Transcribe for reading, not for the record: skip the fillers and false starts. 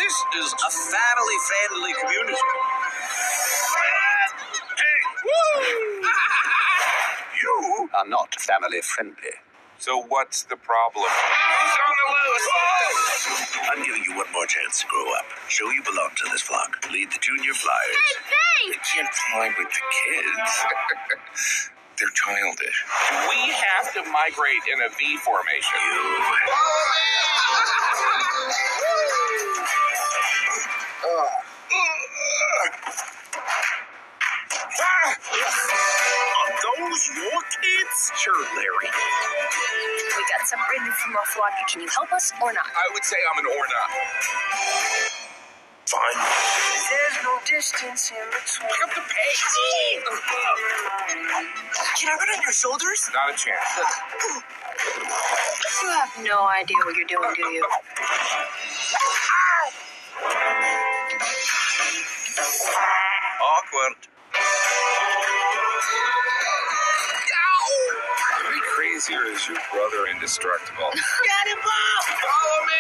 This is a family-friendly community. Hey! Woo! You are not family-friendly. So what's the problem? Who's on the loose? I'm giving you one more chance to grow up. Show you belong to this flock. Lead the junior flyers. Hey, I can't fly with the kids. They're childish. We have to migrate in a V formation. Are those your kids? Sure, Larry. we got separated from our flock. Can you help us or not? I would say I'm an or not. Fine. There's no distance in between. Pick up the pace. Can I run on your shoulders? Not a chance. You have no idea what you're doing, do you? Awkward. Be crazier is your brother indestructible. Got him, Bob! Follow me!